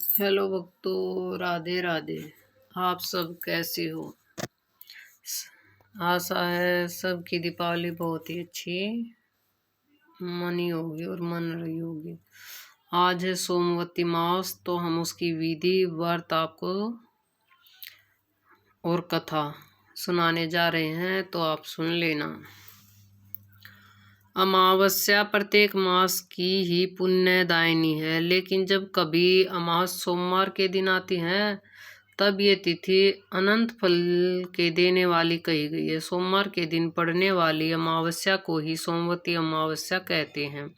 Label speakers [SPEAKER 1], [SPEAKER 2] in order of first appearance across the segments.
[SPEAKER 1] Hello भक्तों, राधे राधे। आप सब कैसे हो? आशा है सबकी दीपावली बहुत ही अच्छी मनी होगी और मन रही होगी। आज है सोमवती मास, तो हम उसकी विधि व्रत आपको और कथा सुनाने जा रहे हैं, तो आप सुन लेना। अमावस्या प्रत्येक मास की ही पुण्यदायिनी है, लेकिन जब कभी अमावस सोमवार के दिन आती है तब ये तिथि अनंत फल के देने वाली कही गई है। सोमवार के दिन पड़ने वाली अमावस्या को ही सोमवती अमावस्या कहते हैं।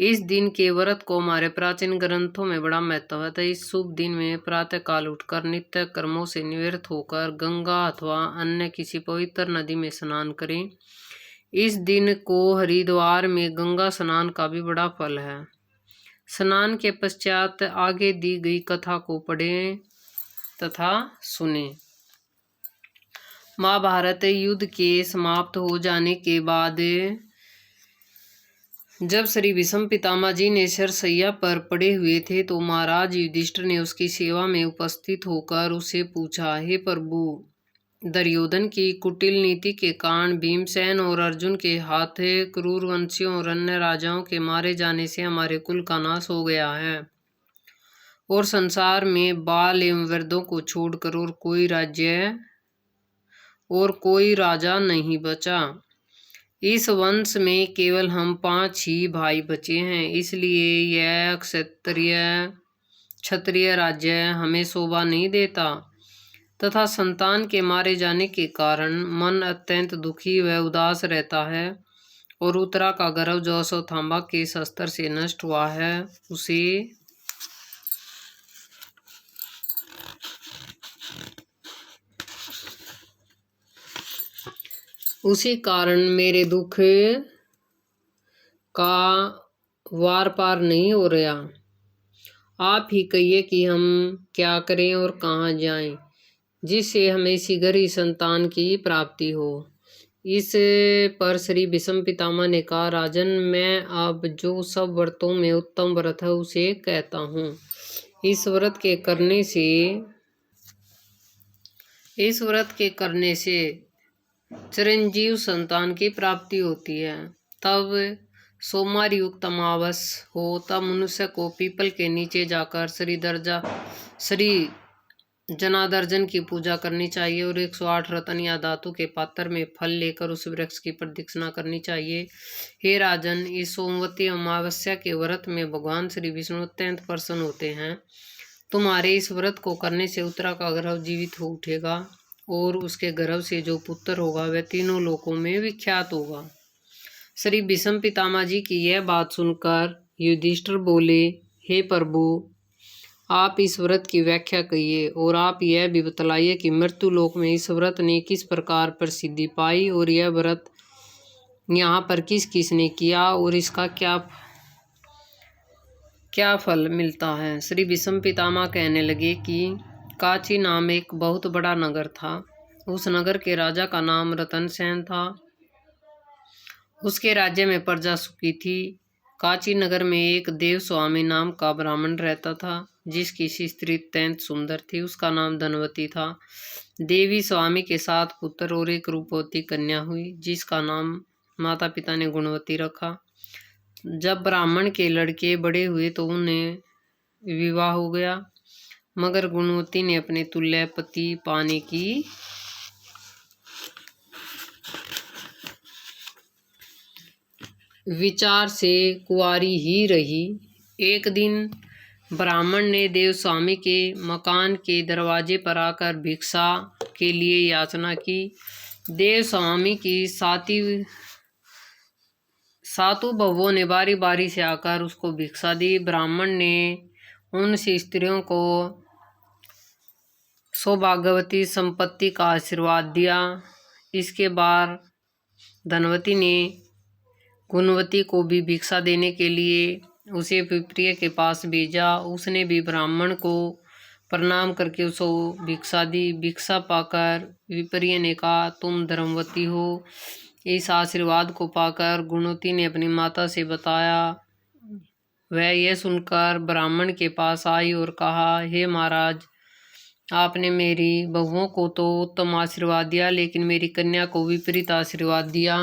[SPEAKER 1] इस दिन के व्रत को हमारे प्राचीन ग्रंथों में बड़ा महत्व है। तो इस शुभ दिन में प्रातःकाल उठकर नित्य कर्मों से निवृत्त होकर गंगा अथवा अन्य किसी पवित्र नदी में स्नान करें। इस दिन को हरिद्वार में गंगा स्नान का भी बड़ा फल है। स्नान के पश्चात आगे दी गई कथा को पढ़ें तथा सुने। महाभारत युद्ध के समाप्त हो जाने के बाद जब श्री भीष्म पितामह जी ने शरशैया पर पड़े हुए थे तो महाराज युधिष्ठिर ने उसकी सेवा में उपस्थित होकर उसे पूछा, हे प्रभु, दुर्योधन की कुटिल नीति के कारण भीमसेन और अर्जुन के हाथ क्रूर वंशियों और अन्य राजाओं के मारे जाने से हमारे कुल का नाश हो गया है और संसार में बाल एवं वृद्धों को छोड़कर और कोई राजा नहीं बचा। इस वंश में केवल हम 5 ही भाई बचे हैं, इसलिए यह क्षत्रिय राज्य हमें शोभा नहीं देता तथा संतान के मारे जाने के कारण मन अत्यंत दुखी व उदास रहता है। और उत्तरा का गर्भ जो अश्वत्थामा के शस्त्र से नष्ट हुआ है उसी कारण मेरे दुख का वार पार नहीं हो रहा। आप ही कहिए कि हम क्या करें और कहाँ जाएं, जिससे हमें शीघ्र ही संतान की प्राप्ति हो। इस पर श्री भीष्म पितामह ने कहा, राजन, मैं अब जो सब व्रतों में उत्तम व्रत है उसे कहता हूँ। इस व्रत के करने से चिरंजीव संतान की प्राप्ति होती है। तब सोमवार युक्त अमावस हो तब मनुष्य को पीपल के नीचे जाकर श्री जनार्दन की पूजा करनी चाहिए और 108 रत्न या धातु के पात्र में फल लेकर उस वृक्ष की प्रदक्षिणा करनी चाहिए। हे राजन, इस सोमवती अमावस्या के व्रत में भगवान श्री विष्णु अत्यंत प्रसन्न होते हैं। तुम्हारे इस व्रत को करने से उत्तरा का गर्भ जीवित हो उठेगा और उसके गर्भ से जो पुत्र होगा वह तीनों लोकों में विख्यात होगा। श्री भीष्म पितामह जी की यह बात सुनकर युधिष्ठिर बोले, हे प्रभु, आप इस व्रत की व्याख्या कहिए और आप यह भी बतलाइए कि मृत्यु लोक में इस व्रत ने किस प्रकार प्रसिद्धि पाई और यह व्रत यहाँ पर किस किसने किया और इसका क्या फल मिलता है। श्री भीष्म पितामह कहने लगे कि काची नाम एक बहुत बड़ा नगर था। उस नगर के राजा का नाम रतनसेन था। उसके राज्य में प्रजा सुखी थी। काची नगर में एक देव स्वामी नाम का ब्राह्मण रहता था, जिसकी स्त्री अत्यंत सुंदर थी। उसका नाम धनवती था। देवी स्वामी के 7 पुत्र और एक रूपवती कन्या हुई, जिसका नाम माता पिता ने गुणवती रखा। जब ब्राह्मण के लड़के बड़े हुए तो उन्हें विवाह हो गया, मगर गुणवती ने अपने तुल्य पति पाने की विचार से कुंवारी ही रही। एक दिन ब्राह्मण ने देव स्वामी के मकान के दरवाजे पर आकर भिक्षा के लिए याचना की। देव स्वामी की सातों बहुओं ने बारी बारी से आकर उसको भिक्षा दी। ब्राह्मण ने उन स्त्रियों को सौभाग्यवती संपत्ति का आशीर्वाद दिया। इसके बाद धनवती ने गुणवती को भी भिक्षा देने के लिए उसे विप्रिय के पास भेजा। उसने भी ब्राह्मण को प्रणाम करके उसको भिक्षा दी। भिक्षा पाकर विप्रिय ने कहा, तुम धर्मवती हो। इस आशीर्वाद को पाकर गुणवती ने अपनी माता से बताया वह यह सुनकर ब्राह्मण के पास आई और कहा, हे महाराज, आपने मेरी बहुओं को तो उत्तम आशीर्वाद दिया, लेकिन मेरी कन्या को विपरीत आशीर्वाद दिया।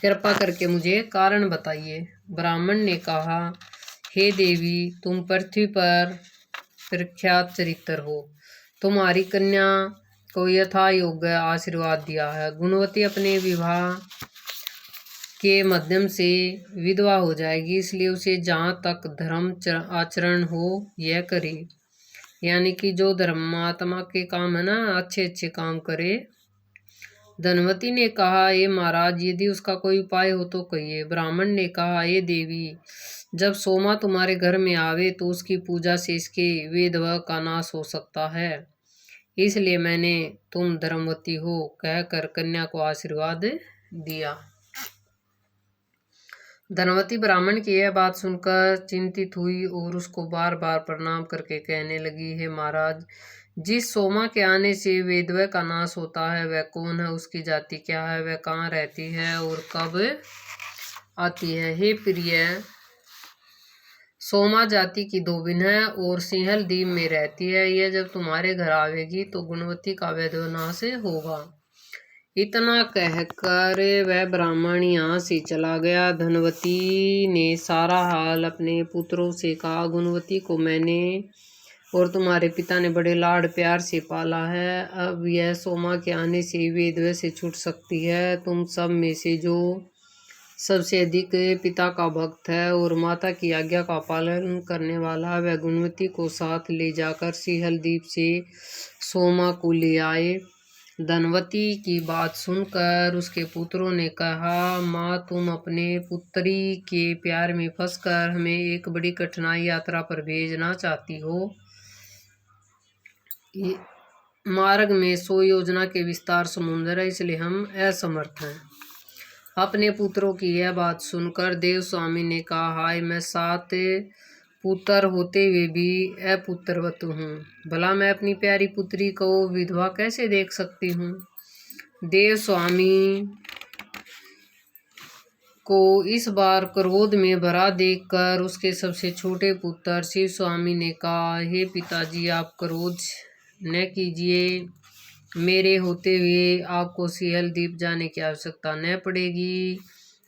[SPEAKER 1] कृपा करके मुझे कारण बताइए। ब्राह्मण ने कहा, हे देवी, तुम पृथ्वी पर प्रख्यात चरित्र हो। तुम्हारी कन्या को यथा योग्य आशीर्वाद दिया है। गुणवती अपने विवाह के माध्यम से विधवा हो जाएगी, इसलिए उसे जहाँ तक धर्म आचरण हो यह करे, यानी कि जो धर्मात्मा के काम है ना, अच्छे अच्छे काम करे। धनवती ने कहा, ये महाराज, यदि उसका कोई उपाय हो तो कहिए। ब्राह्मण ने कहा, ये देवी, जब सोमा तुम्हारे घर में आवे तो उसकी पूजा से इसके वेदवा का नाश हो सकता है, इसलिए मैंने तुम धर्मवती हो कहकर कन्या को आशीर्वाद दिया। धनवती ब्राह्मण की यह बात सुनकर चिंतित हुई और उसको बार बार प्रणाम करके कहने लगी, हे महाराज, जिस सोमा के आने से वेदवय का नाश होता है वह कौन है, उसकी जाति क्या है, वह कहाँ रहती है और कब आती है। हे प्रिय, सोमा जाति की धोबिन है और सिंहल द्वीप में रहती है। यह जब तुम्हारे घर आवेगी तो गुणवती का वैधव नाश होगा। इतना कहकर वह ब्राह्मण यहाँ से चला गया। धनवती ने सारा हाल अपने पुत्रों से कहा, गुणवती को मैंने और तुम्हारे पिता ने बड़े लाड प्यार से पाला है। अब यह सोमा के आने से वेदव्य से छूट सकती है। तुम सब में से जो सबसे अधिक पिता का भक्त है और माता की आज्ञा का पालन करने वाला, वह गुणवती को साथ ले जाकर सिंहल द्वीप से सोमा को ले आए। धनवती की बात सुनकर उसके पुत्रों ने कहा, माँ, तुम अपने पुत्री के प्यार में फंसकर हमें एक बड़ी कठिनाई यात्रा पर भेजना चाहती हो। मार्ग में 100 योजना के विस्तार समुद्र है, इसलिए हम असमर्थ हैं। अपने पुत्रों की यह बात सुनकर देव स्वामी ने कहा, हाय, मैं 7 पुत्र होते हुए भी अपुत्रवत हूँ। भला मैं अपनी प्यारी पुत्री को विधवा कैसे देख सकती हूँ। देव स्वामी को इस बार क्रोध में भरा देखकर उसके सबसे छोटे पुत्र शिव स्वामी ने कहा, हे पिताजी, आप क्रोध न कीजिए। मेरे होते हुए आपको सिंहल द्वीप जाने की आवश्यकता न पड़ेगी।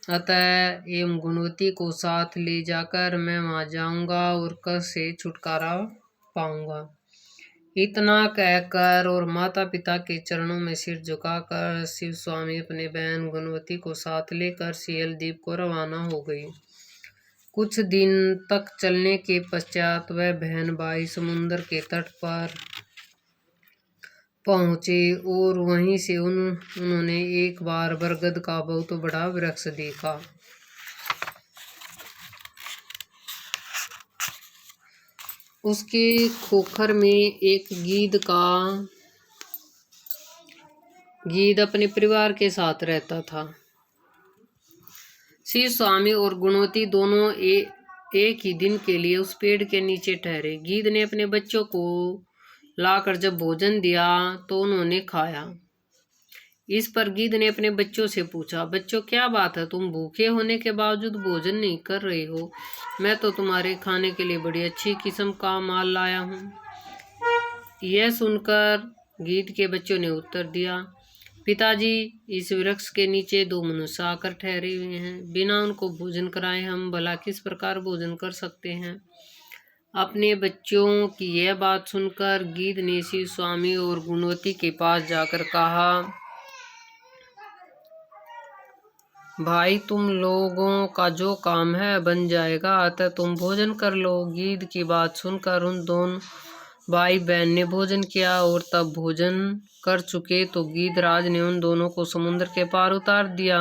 [SPEAKER 1] अतः एवं गुणवती को साथ ले जाकर मैं वहाँ जाऊँगा और कष्ट से छुटकारा पाऊँगा। इतना कहकर और माता पिता के चरणों में सिर झुकाकर शिव स्वामी अपने बहन गुणवती को साथ लेकर सिंहल द्वीप को रवाना हो गई। कुछ दिन तक चलने के पश्चात वह बहन भाई समुद्र के तट पर पहुँचे और वहीं से उन्होंने एक बार बरगद का बहुत बड़ा वृक्ष देखा। उसके खोखर में एक गीद अपने परिवार के साथ रहता था। शिव स्वामी और गुणवती दोनों एक ही दिन के लिए उस पेड़ के नीचे ठहरे। गीद ने अपने बच्चों को लाकर जब भोजन दिया तो उन्होंने खाया। इस पर गीद ने अपने बच्चों से पूछा, बच्चों, क्या बात है, तुम भूखे होने के बावजूद भोजन नहीं कर रहे हो? मैं तो तुम्हारे खाने के लिए बड़ी अच्छी किस्म का माल लाया हूँ। यह सुनकर गीद के बच्चों ने उत्तर दिया, पिताजी, इस वृक्ष के नीचे 2 मनुष्य आकर ठहरे हुए हैं। बिना उनको भोजन कराए हम भला किस प्रकार भोजन कर सकते हैं। अपने बच्चों की यह बात सुनकर गीद ने शिव स्वामी और गुणवती के पास जाकर कहा, भाई, तुम लोगों का जो काम है बन जाएगा, अतः तुम भोजन कर लो। गीद की बात सुनकर उन दोनों भाई बहन ने भोजन किया और तब भोजन कर चुके तो गीदराज ने उन दोनों को समुद्र के पार उतार दिया।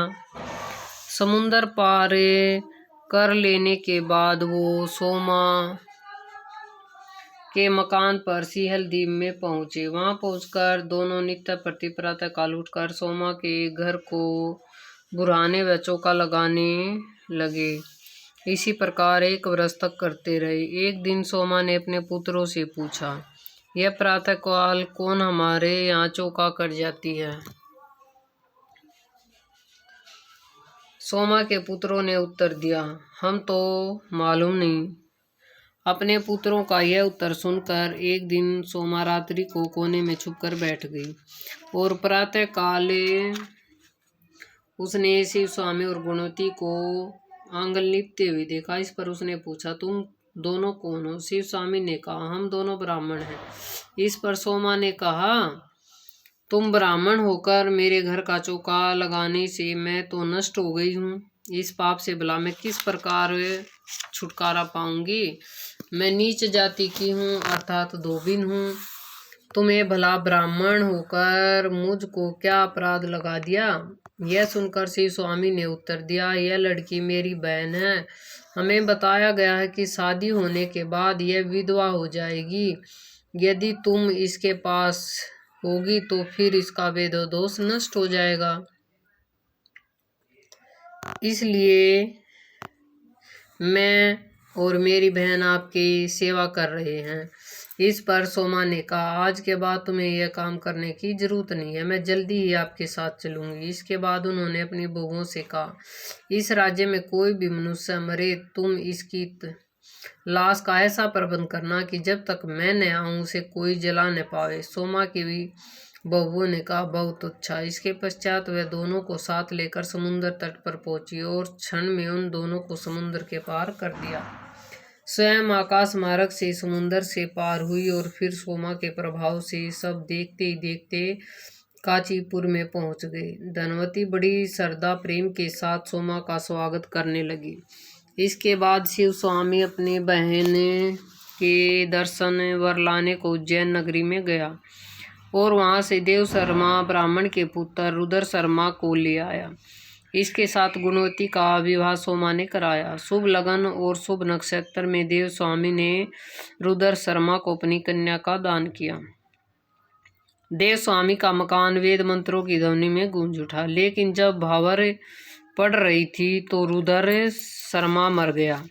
[SPEAKER 1] समुद्र पार कर लेने के बाद वो सोमा के मकान पर सिंहल द्वीप में पहुंचे। वहां पहुंचकर दोनों नित्य प्रति प्रातः काल उठकर सोमा के घर को बुराने व चौका लगाने लगे। इसी प्रकार 1 वर्ष तक करते रहे। एक दिन सोमा ने अपने पुत्रों से पूछा, यह प्रातः काल कौन हमारे यहाँ चौका कर जाती है? सोमा के पुत्रों ने उत्तर दिया, हम तो मालूम नहीं। अपने पुत्रों का यह उत्तर सुनकर एक दिन सोमा रात्रि को कोने में छुपकर बैठ गई और प्रातः काले उसने शिव स्वामी और गुणवती को आंगन लिपते हुए देखा। इस पर उसने पूछा, तुम दोनों कौन हो? शिव स्वामी ने कहा, हम दोनों ब्राह्मण हैं। इस पर सोमा ने कहा, तुम ब्राह्मण होकर मेरे घर का चौका लगाने से मैं तो नष्ट हो गई हूँ। इस पाप से भला मैं किस प्रकार छुटकारा पाऊंगी? मैं नीच जाति की हूँ, अर्थात धोबिन हूँ। तुम्हें भला ब्राह्मण होकर मुझको क्या अपराध लगा दिया? यह सुनकर शिव स्वामी ने उत्तर दिया, यह लड़की मेरी बहन है। हमें बताया गया है कि शादी होने के बाद यह विधवा हो जाएगी। यदि तुम इसके पास होगी तो फिर इसका वैधव दोष नष्ट हो जाएगा। इसलिए मैं और मेरी बहन आपकी सेवा कर रहे हैं। इस पर सोमा ने कहा, आज के बाद तुम्हें यह काम करने की जरूरत नहीं है, मैं जल्दी ही आपके साथ चलूंगी। इसके बाद उन्होंने अपनी बहुओं से कहा, इस राज्य में कोई भी मनुष्य मरे तुम इसकी लाश का ऐसा प्रबंध करना कि जब तक मैं न आऊं उसे कोई जला न पावे। सोमा की बहुओं ने कहा, बहुत अच्छा। इसके पश्चात वह दोनों को साथ लेकर समुद्र तट पर पहुंची और क्षण में उन दोनों को समुद्र के पार कर दिया। स्वयं आकाश मार्ग से समुद्र से पार हुई और फिर सोमा के प्रभाव से सब देखते ही देखते कांचीपुर में पहुंच गए। धनवती बड़ी श्रद्धा प्रेम के साथ सोमा का स्वागत करने लगी। इसके बाद शिव स्वामी अपनी बहन के दर्शन वर लाने को उज्जैन नगरी में गया और वहां से देव शर्मा ब्राह्मण के पुत्र रुद्र शर्मा को ले आया। इसके साथ गुणवती का विवाह सोमा ने कराया। शुभ लगन और शुभ नक्षत्र में देव स्वामी ने रुद्र शर्मा को अपनी कन्या का दान किया। देव स्वामी का मकान वेद मंत्रों की ध्वनि में गूंज उठा, लेकिन जब भावर पड़ रही थी तो रुद्र शर्मा मर गया।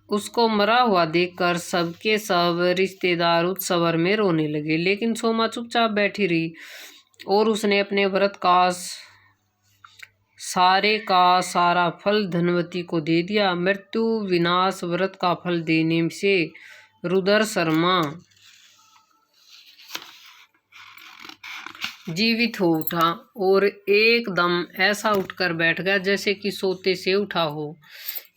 [SPEAKER 1] उसको मरा हुआ देखकर सबके सब रिश्तेदार उत्सवर में रोने लगे, लेकिन सोमा चुपचाप बैठी रही और उसने अपने व्रत का सारा फल धनवती को दे दिया। मृत्यु विनाश व्रत का फल देने से रुद्र शर्मा जीवित हो उठा और एकदम ऐसा उठकर बैठ गया जैसे कि सोते से उठा हो।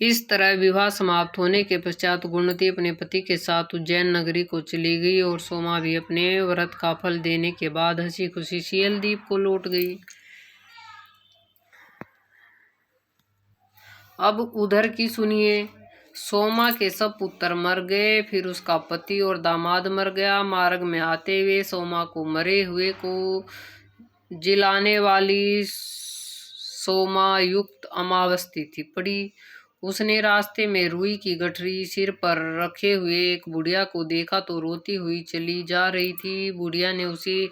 [SPEAKER 1] इस तरह विवाह समाप्त होने के पश्चात गुणवती अपने पति के साथ उज्जैन नगरी को चली गई और सोमा भी अपने व्रत का फल देने के बाद हंसी खुशी सियलदीप को लौट गई। अब उधर की सुनिए। सोमा के सब पुत्र मर गए, फिर उसका पति और दामाद मर गया। मार्ग में आते हुए सोमा को मरे हुए को जिलाने वाली सोमा युक्त अमावस तिथि पड़ी। उसने रास्ते में रुई की गठरी सिर पर रखे हुए एक बुढ़िया को देखा तो रोती हुई चली जा रही थी। बुढ़िया ने उसे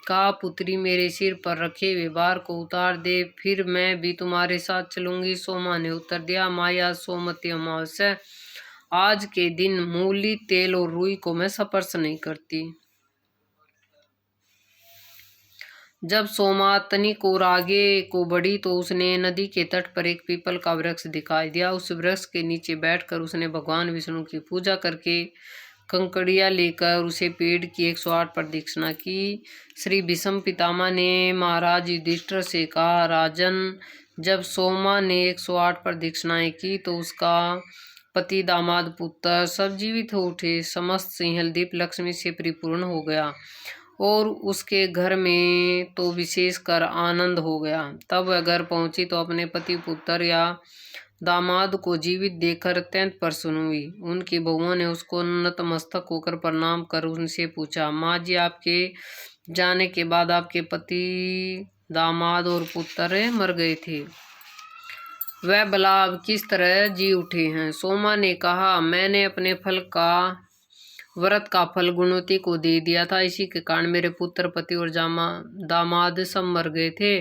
[SPEAKER 1] कहा, पुत्री मेरे सिर पर रखे हुए भार को उतार दे, फिर मैं भी तुम्हारे साथ चलूंगी। सोमा ने उत्तर दिया, माया सोमती अमावस्या, आज के दिन मूली तेल और रुई को मैं स्पर्श नहीं करती। जब सोमा तनिक और आगे को बढ़ी तो उसने नदी के तट पर एक पीपल का वृक्ष दिखाई दिया। उस वृक्ष के नीचे बैठकर उसने भगवान विष्णु की पूजा करके कंकड़ियाँ लेकर उसे पेड़ की 108 प्रदक्षिणा की। श्री भीष्म पितामह ने महाराज युधिष्ठिर से कहा, राजन, जब सोमा ने 108 प्रदक्षिणाएं की तो उसका पति, दामाद, पुत्र सब जीवित हो उठे। समस्त सिंहलदीप लक्ष्मी से परिपूर्ण हो गया और उसके घर में तो विशेषकर आनंद हो गया। तब वह घर पहुंची तो अपने पति, पुत्र या दामाद को जीवित देखकर अत्यंत प्रसन्न हुई। उनकी बहुओं ने उसको नतमस्तक होकर प्रणाम कर उनसे पूछा, माँ जी, आपके जाने के बाद आपके पति, दामाद और पुत्र मर गए थे, वह भला अब किस तरह जी उठे हैं? सोमा ने कहा, मैंने अपने व्रत का फल गुणवती को दे दिया था, इसी के कारण मेरे पुत्र, पति और दामाद सब मर गए थे।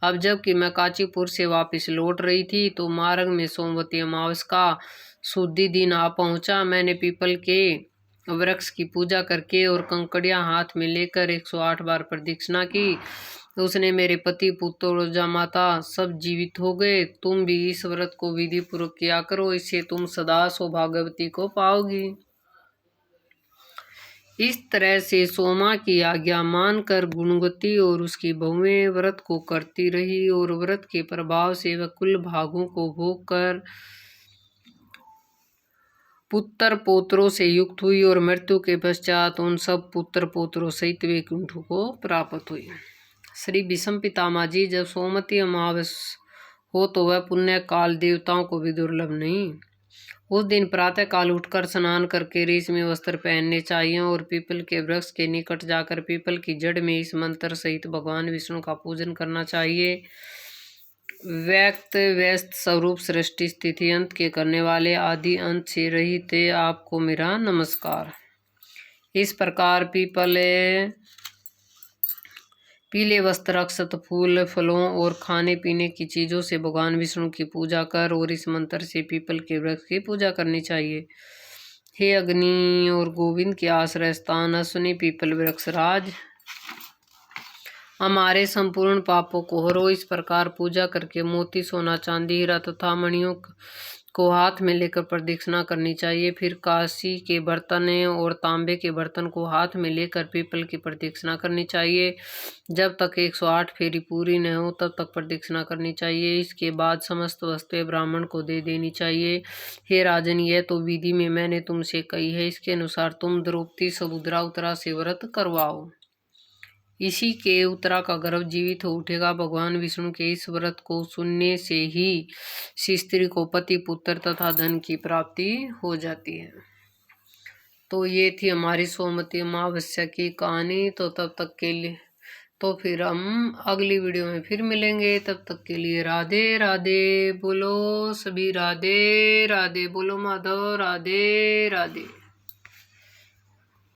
[SPEAKER 1] अब जबकि मैं कांचीपुर से वापस लौट रही थी तो मार्ग में सोमवती अमावस का शुद्धि दिन आ पहुंचा। मैंने पीपल के वृक्ष की पूजा करके और कंकड़ियां हाथ में लेकर 108 बार प्रदक्षिणा की उसने मेरे पति, पुत्र और जामाता सब जीवित हो गए। तुम भी इस व्रत को विधि पूर्वक किया करो, इससे तुम सदा सौभाग्यवती को पाओगी। इस तरह से सोमा की आज्ञा मानकर गुणवती और उसकी बहुएं व्रत को करती रही और व्रत के प्रभाव से वह कुल भागों को भोग कर पुत्र पोत्रों से युक्त हुई और मृत्यु के पश्चात उन सब पुत्र पोत्रों सहित वैकुंठ को प्राप्त हुई। श्री भीष्म पितामह जी, जब सोमवती अमावस हो तो वह पुण्य काल देवताओं को भी दुर्लभ नहीं। उस दिन प्रातः काल उठकर स्नान करके रेशमी वस्त्र पहनने चाहिए और पीपल के वृक्ष के निकट जाकर पीपल की जड़ में इस मंत्र सहित भगवान विष्णु का पूजन करना चाहिए। व्यक्त व्यस्त स्वरूप सृष्टि स्थिति अंत के करने वाले आदि अंत से रहित आपको मेरा नमस्कार। इस प्रकार पीले वस्त्र, अक्षत, फूल, फलों और खाने पीने की चीज़ों से भगवान विष्णु की पूजा कर और इस मंत्र से पीपल के वृक्ष की पूजा करनी चाहिए। हे अग्नि और गोविंद के आश्रय स्थान अश्विनी पीपल वृक्ष राज, हमारे संपूर्ण पापों को हरो। इस प्रकार पूजा करके मोती, सोना, चांदी, हीरा तथा मणियों को हाथ में लेकर प्रदक्षिणा करनी चाहिए। फिर कांसी के बर्तन और तांबे के बर्तन को हाथ में लेकर पीपल की प्रदक्षिणा करनी चाहिए। जब तक 108 फेरी पूरी न हो तब तक प्रदक्षिणा करनी चाहिए। इसके बाद समस्त वस्तुएं ब्राह्मण को दे देनी चाहिए। हे राजन, यह तो विधि में मैंने तुमसे कही है, इसके अनुसार तुम द्रौपदी समुद्रा उत्तरा से व्रत करवाओ। इसी के उत्तरा का गर्भ जीवित हो उठेगा। भगवान विष्णु के इस व्रत को सुनने से ही स्त्री को पति, पुत्र तथा धन की प्राप्ति हो जाती है। तो ये थी हमारी सोमवती अमावस्या की कहानी। तो तब तक के लिए फिर हम अगली वीडियो में फिर मिलेंगे। तब तक के लिए राधे राधे बोलो सभी, राधे राधे बोलो माधव, राधे राधे।